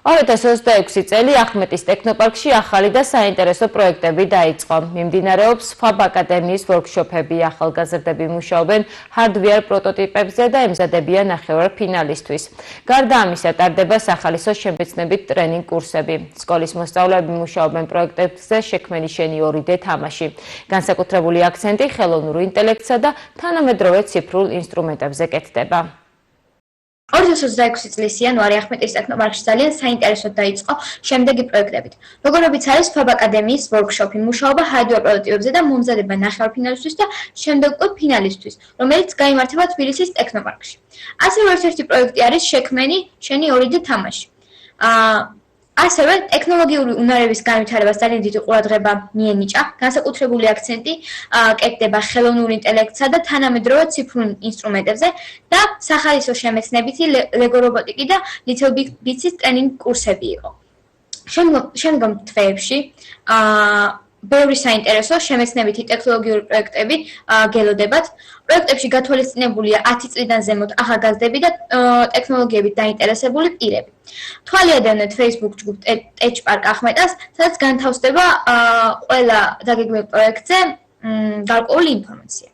2026 წელი ახმეტის ტექნოპარკში ახალი და საინტერესო პროექტები დაიწყო. მიმდინარეობს FAB აკადემიის ვორქშოპები, ახალგაზრდები მუშაობენ hardware პროტოტიპებზე და ემზადებიან ნახევარფინალისთვის. გარდა ამისა, ტარდება სახალისო შემეცნებით ტრენინგ კურსები. სკოლის მოსწავლეები მუშაობენ პროექტებზე შექმენი შენი 2D თამაში. განსაკუთრებული აქცენტი ხელოვნურ ინტელექტსა და თანამედროვე ციფრულ ინსტრუმენტებზე კეთდება. 2026 წლის იანვარი ახმეტის ტექნოპარკში ძალიან საინტერესოდ დაიწყო შემდეგი პროექტებით. როგორებიც არის FAB აკადემიის ვორქშოპი, მუშაობა hardware პროტოტიპებზე და მომზადება ნახევარფინალისთვის და შემდეგ უკვე ფინალისთვის, რომელიც გაიმართება თბილისის ტექნოპარკში. ასევე ერთ-ერთი პროექტი არის შექმენი შენი 2D თამაში. ასევე ტექნოლოგიური უნარების განვითარებას ძალიან დიდი ყურადღება მიენიჭა, განსაკუთრებული აქცენტი კეთდება ხელოვნურ ინტელექტსა და თანამედროვე ციფრულ ინსტრუმენტებზე და სახალისო შემეცნებითი ლეგო რობოტიკი და Little Big Bits-ის ტრენინგ კურსები იყო. შემდგომ თვეებში ბევრი საინტერესო შემეცნებითი ტექნოლოგიური პროექტები გელოდებათ. პროექტებში გათვალისწინებულია 10 წლიდან ზემოთ ახალგაზრდები და ტექნოლოგიებით დაინტერესებული პირები. თვალი ადევნეთ Facebook ჯგუფ Tech Park ახმეტას, სადაც განთავსდება ყველა დაგეგმილ პროექტზე გარკვეული ინფორმაცია.